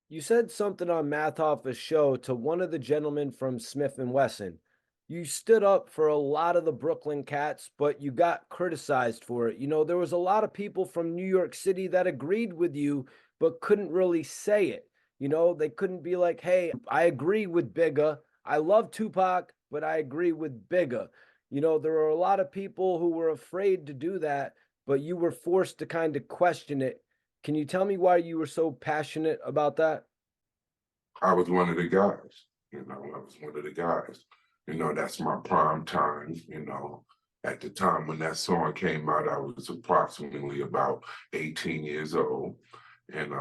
You said something on Math Hoffa's show to one of the gentlemen from Smith and Wesson. You stood up for a lot of the Brooklyn cats, but you got criticized for it. There was a lot of people from New York City that agreed with you, but couldn't really say it. They couldn't be like, hey, I agree with Bigga. I love Tupac, but I agree with Bigga. There were a lot of people who were afraid to do that, but you were forced to kind of question it. Can you tell me why you were so passionate about that? I was one of the guys. I was one of the guys. That's my prime time. At the time when that song came out, I was approximately about 18 years old. And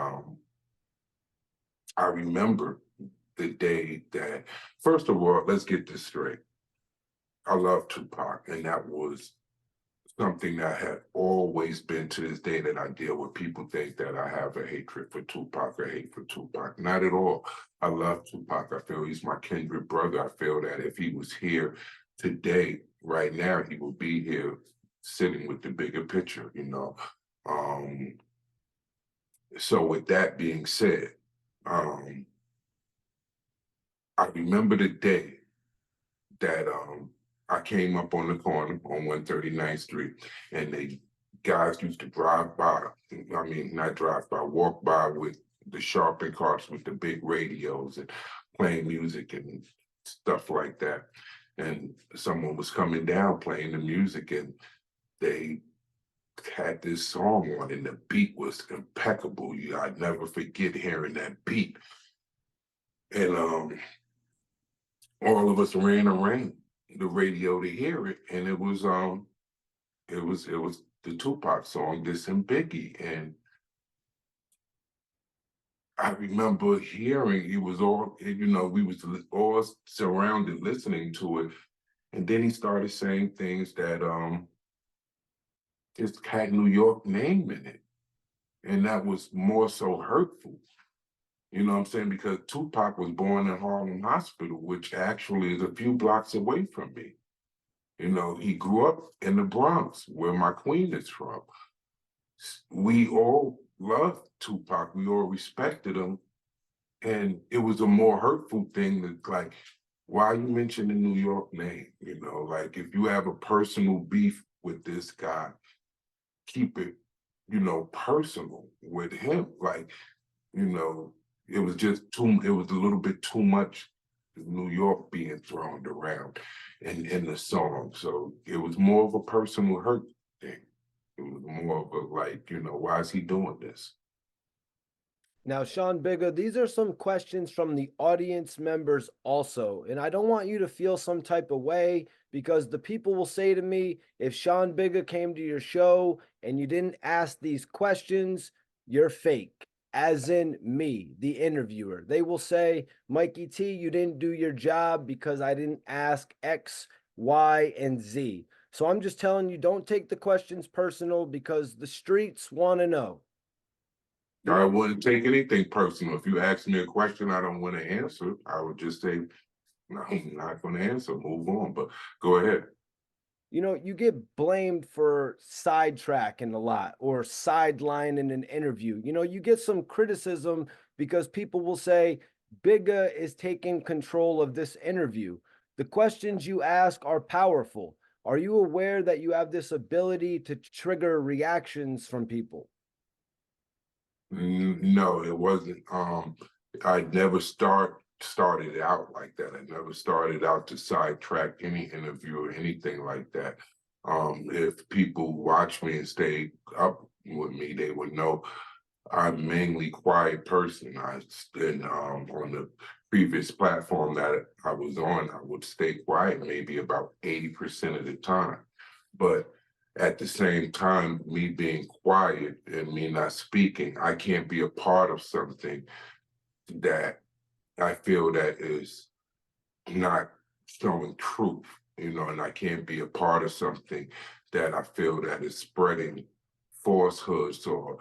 I remember the day that, first of all, let's get this straight. I love Tupac, and that was something that had always been to this day that I deal with. People think that I have a hatred for Tupac or hate for Tupac. Not at all. I love Tupac. I feel he's my kindred brother. I feel that if he was here today, right now, he would be here sitting with the bigger picture. Um, so with that being said, um, I remember the day that I came up on the corner on 139th Street, and the guys used to drive by. I mean, not drive by, walk by with the shopping carts with the big radios and playing music and stuff like that. And someone was coming down playing the music, and they had this song on, and the beat was impeccable. I'd never forget hearing that beat. And all of us ran around the radio to hear it, and it was the Tupac song, "This and Biggie," and I remember hearing it was all, we was all surrounded listening to it, and then he started saying things that just had New York name in it, and that was more so hurtful. You know what I'm saying? Because Tupac was born in Harlem Hospital, which actually is a few blocks away from me. He grew up in the Bronx, where my queen is from. We all loved Tupac. We all respected him. And it was a more hurtful thing that, like, why are you mentioning New York name? Like, if you have a personal beef with this guy, keep it, personal with him. Like, you know, it was a little bit too much New York being thrown around in the song. So it was more of a personal hurt thing. It was more of a like, why is he doing this? Now, Sean Bigga, these are some questions from the audience members also. And I don't want you to feel some type of way because the people will say to me, if Sean Bigga came to your show and you didn't ask these questions, you're fake. As in me, the interviewer. They will say, Mikey T, you didn't do your job because I didn't ask X, Y, and Z. So I'm just telling you, don't take the questions personal because the streets want to know. You I know, wouldn't take anything personal. If you ask me a question I don't want to answer, I would just say, no, I'm not going to answer, move on. But go ahead. you get blamed for sidetracking a lot or sideline in an interview. You get some criticism because people will say, Bigga is taking control of this interview. The questions you ask are powerful. Are you aware that you have this ability to trigger reactions from people? No, it wasn't. I never started out like that. I never started out to sidetrack any interview or anything like that. If people watch me and stay up with me, they would know I'm mainly quiet person. On the previous platform that I was on, I would stay quiet maybe about 80% of the time. But at the same time, me being quiet and me not speaking, I can't be a part of something that I feel that is not showing truth, and I can't be a part of something that I feel that is spreading falsehoods or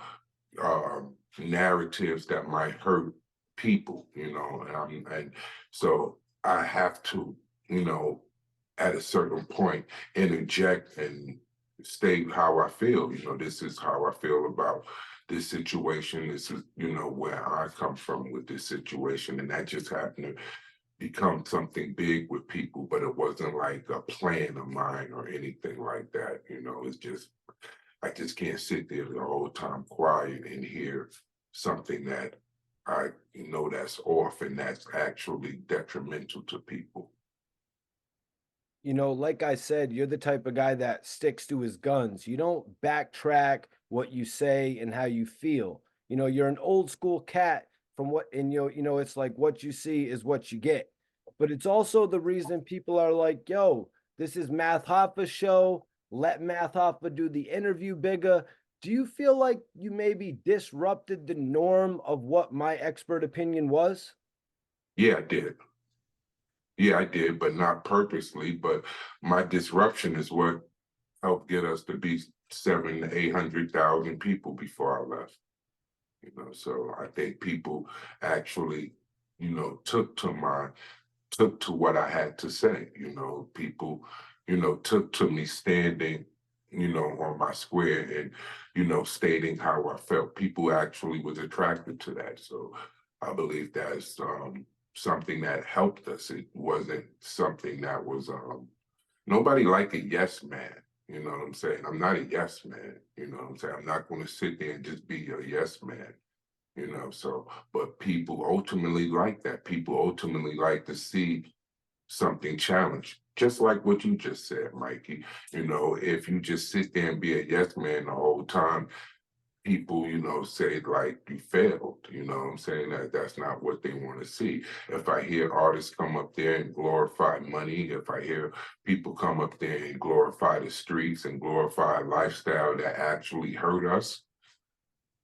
narratives that might hurt people, and so I have to, at a certain point, interject and state how I feel. This is how I feel about this situation. This is, where I come from with this situation. And that just happened to become something big with people, but it wasn't like a plan of mine or anything like that. It's just, I just can't sit there the whole time quiet and hear something that I know that's off and that's actually detrimental to people. Like I said, you're the type of guy that sticks to his guns. You don't backtrack what you say and how you feel. You're an old school cat from what, and it's like what you see is what you get. But it's also the reason people are like, yo, this is Math Hoffa's show. Let Math Hoffa do the interview, Bigga. Do you feel like you maybe disrupted the norm of what my expert opinion was? Yeah, I did. Yeah, I did, but not purposely. But my disruption is what helped get us to be 700,000 to 800,000 people before I left. So I think people actually, took to what I had to say. People, took to me standing, on my square and, stating how I felt. People actually was attracted to that. So I believe that's something that helped us. It wasn't something that was nobody like a yes man. You know what I'm saying? I'm not a yes man. You know what I'm saying? I'm not going to sit there and just be a yes man. So, but people ultimately like that. People ultimately like to see something challenged, just like what you just said, Mikey. If you just sit there and be a yes man the whole time, people, say like you failed. What I'm saying? That's not what they want to see. If I hear artists come up there and glorify money, if I hear people come up there and glorify the streets and glorify a lifestyle that actually hurt us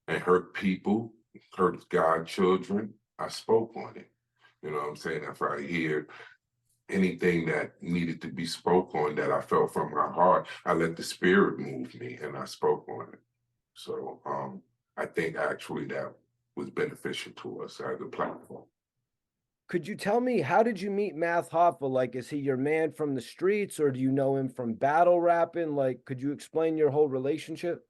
and hurt people, hurt God children, I spoke on it. What I'm saying? If I hear anything that needed to be spoke on that I felt from my heart, I let the spirit move me and I spoke on it. So I think actually that was beneficial to us as a platform. Could you tell me, how did you meet Math Hoffa? Like, is he your man from the streets, or do you know him from battle rapping? Like, could you explain your whole relationship?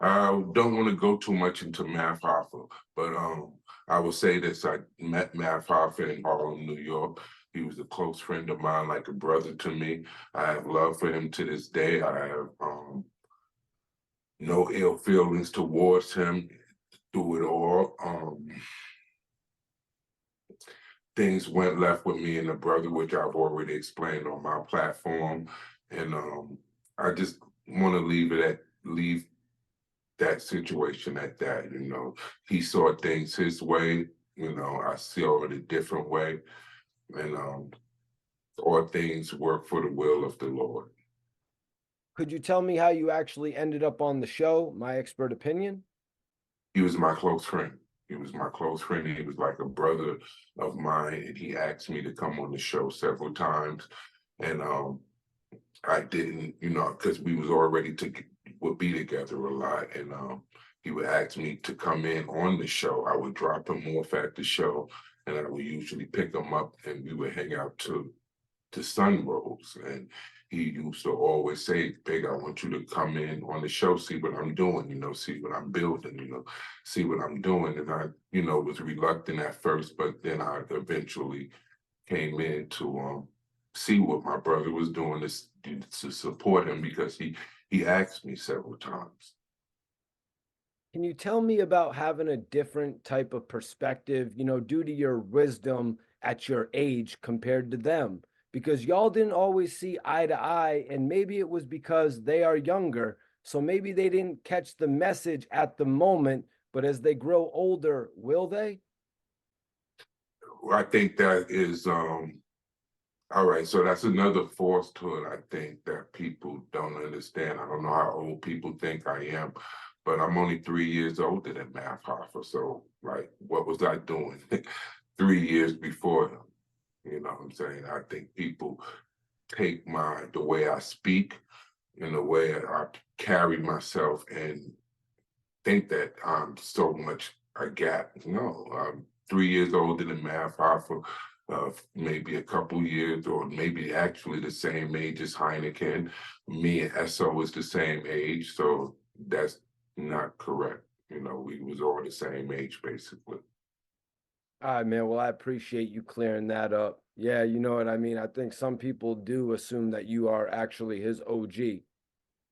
I don't want to go too much into Math Hoffa, but I will say this: I met Math Hoffa in Harlem, New York. He was a close friend of mine, like a brother to me. I have love for him to this day. I have no ill feelings towards him through it all. Things went left with me and the brother, which I've already explained on my platform, and I just want to leave that situation at that. He saw things his way. I saw it a different way, and all things work for the will of the Lord. Could you tell me how you actually ended up on the show, My Expert Opinion? He was my close friend. He was my close friend. He was like a brother of mine, and he asked me to come on the show several times, and I didn't, because we was already would be together a lot, and he would ask me to come in on the show. I would drop him off at the show, and I would usually pick him up, and we would hang out to sun rose. And he used to always say, Big, I want you to come in on the show, see what I'm doing, see what I'm building, see what I'm doing. And I, was reluctant at first, but then I eventually came in to see what my brother was doing to support him because he asked me several times. Can you tell me about having a different type of perspective, due to your wisdom at your age compared to them? Because y'all didn't always see eye to eye, and maybe it was because they are younger. So maybe they didn't catch the message at the moment, but as they grow older, will they? I think that is all right. So that's another force to it. I think that people don't understand. I don't know how old people think I am, but I'm only 3 years older than Math Hoffa. So, like, what was I doing 3 years before him? You know what I'm saying? I think people take the way I speak and the way I carry myself and think that I'm so much a gap. No, I'm 3 years older than Math Hoffa, maybe a couple years, or maybe actually the same age as Heineken. Me and Esso is the same age, so that's not correct. We was all the same age basically. All right, man. Well, I appreciate you clearing that up. Yeah, you know what I mean? I think some people do assume that you are actually his OG.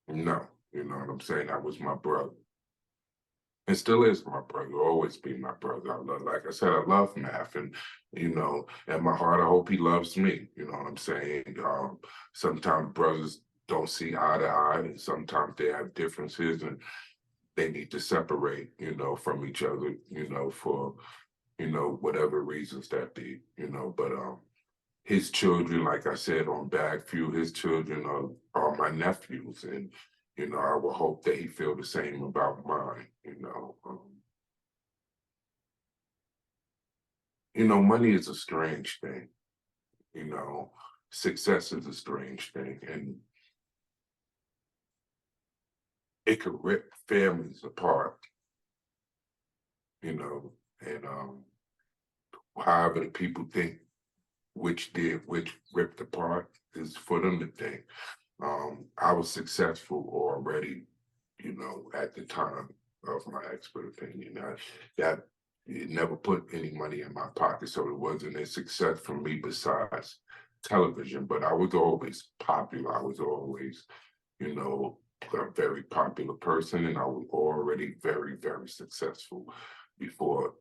No, you know what I'm saying? That was my brother. And still is my brother, always be my brother. Like I said, I love math, and in my heart, I hope he loves me. You know what I'm saying? Sometimes brothers don't see eye to eye, and sometimes they have differences, and they need to separate, from each other, for whatever reasons that be, But his children, like I said on Bag Few, his children are my nephews, and I will hope that he feel the same about mine. Money is a strange thing. You know, Success is a strange thing, and it could rip families apart. You know, and however the people think which did which ripped apart is for them to think. I was successful already, at the time of my expert opinion. That it never put any money in my pocket, so it wasn't a success for me besides television. But I was always popular. I was always, a very popular person, and I was already very, very successful before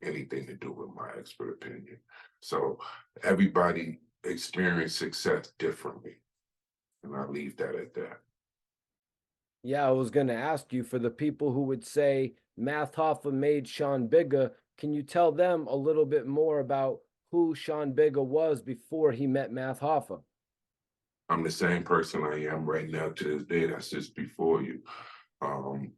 anything to do with my expert opinion. So everybody experienced success differently, and I leave that at that. Yeah, I was going to ask you for the people who would say Math Hoffa made Sean Bigga. Can you tell them a little bit more about who Sean Bigga was before he met Math Hoffa? I'm the same person I am right now to this day. That's just before you. Um,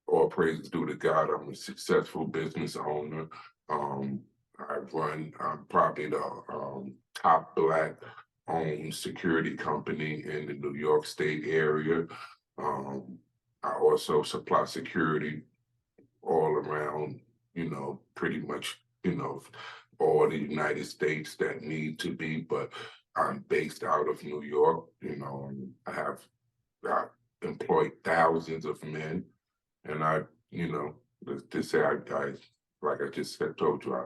all praises due to God. I'm a successful business owner. Um, I'm probably the top Black owned security company in the New York State area. Um, I also supply security all around, pretty much, all the United States that need to be, but I'm based out of New York, and I employed thousands of men, and to say like I just said, told you, I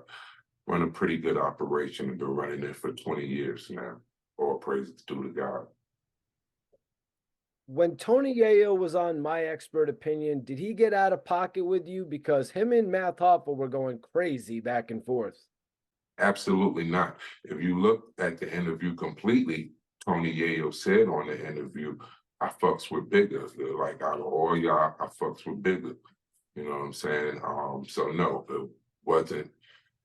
run a pretty good operation and been running it for 20 years now. All praises due to God. When Tony Yayo was on My Expert Opinion, did he get out of pocket with you? Because him and Math Hoffa were going crazy back and forth. Absolutely not. If you look at the interview completely, Tony Yayo said on the interview, I fucks with Bigga. Like out of all y'all, I fucks with Bigga. You know what I'm saying? So no, wasn't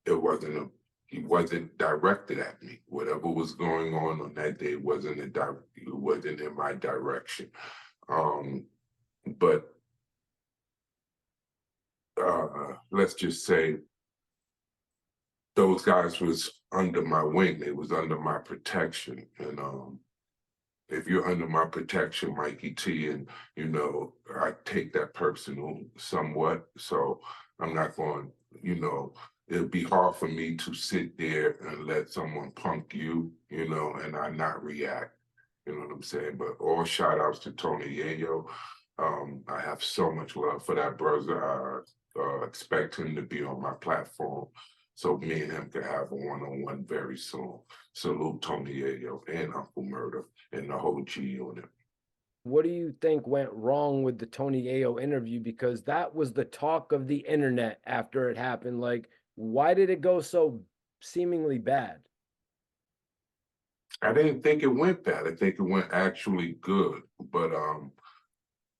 it wasn't a he wasn't directed at me. Whatever was going on that day it wasn't in my direction. But let's just say those guys was under my wing. They was under my protection. And if you're under my protection, Mikey T, and I take that personal somewhat. So I'm not going, it'd be hard for me to sit there and let someone punk you, and I not react. You know what I'm saying? But all shout outs to Tony Yayo. I have so much love for that brother. I expect him to be on my platform so me and him can have a one-on-one very soon. Salute Tony Yayo and Uncle Murder and the whole G unit. What do you think went wrong with the Tony Ayo interview? Because that was the talk of the internet after it happened. Like, why did it go so seemingly bad? I didn't think it went bad. I think it went actually good. But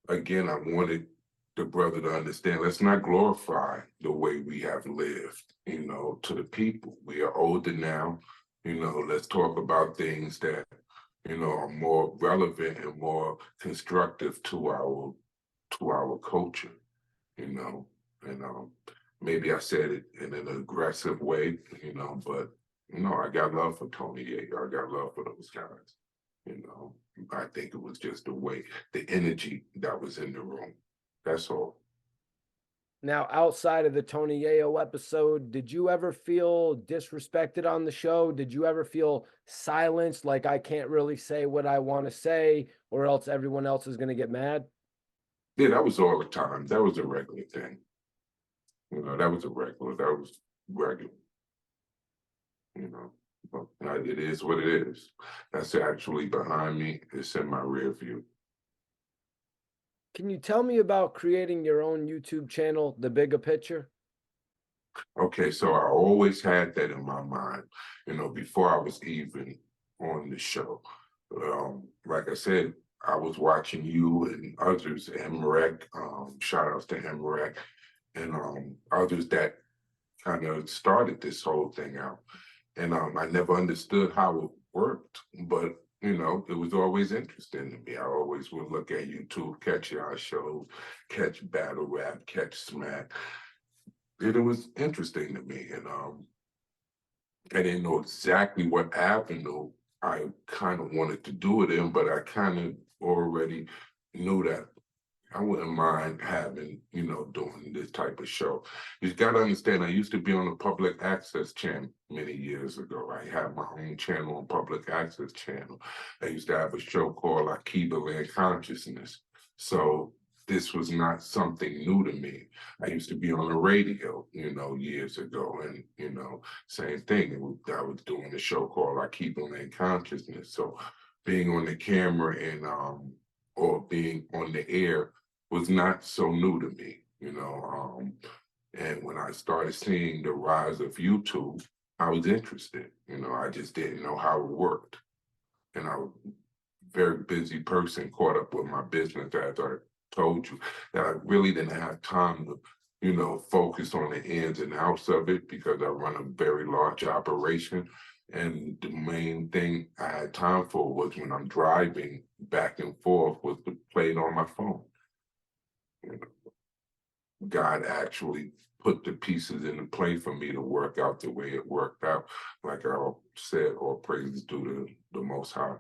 again, I wanted the brother to understand, let's not glorify the way we have lived, to the people. We are older now, let's talk about things that, are more relevant and more constructive to our culture, you know. And maybe I said it in an aggressive way, but I got love for Tony Yeager. I got love for those guys. You know, I think it was just the way, the energy that was in the room. That's all. Now, outside of the Tony Yayo episode, did you ever feel disrespected on the show? Did you ever feel silenced, like I can't really say what I want to say, or else everyone else is going to get mad? Yeah, that was all the time. That was a regular thing. That was a regular. That was regular. You know, but it is what it is. That's actually behind me. It's in my rear view. Can you tell me about creating your own YouTube channel, The Bigger Picture? Okay, so I always had that in my mind, before I was even on the show. Like I said, I was watching you and others, Emmerich, shout outs to Emmerich, and others that kind of started this whole thing out. And I never understood how it worked, but it was always interesting to me. I always would look at YouTube, catch your shows, catch battle rap, catch smack. And it was interesting to me. And I didn't know exactly what avenue I kind of wanted to do it in, but I kind of already knew that I wouldn't mind having, doing this type of show. You got to understand, I used to be on a public access channel many years ago. I had my own channel on public access channel. I used to have a show called Akiba Land Consciousness. So this was not something new to me. I used to be on the radio, years ago, and same thing. I was doing a show called Akiba Land Consciousness. So being on the camera and or being on the air was not so new to me, and when I started seeing the rise of YouTube, I was interested. I just didn't know how it worked. And I was a very busy person caught up with my business, as I told you, that I really didn't have time to, focus on the ins and outs of it because I run a very large operation. And the main thing I had time for was when I'm driving back and forth was to play it on my phone. You know, God actually put the pieces into play for me to work out the way it worked out. Like I said, all praises due to the Most High.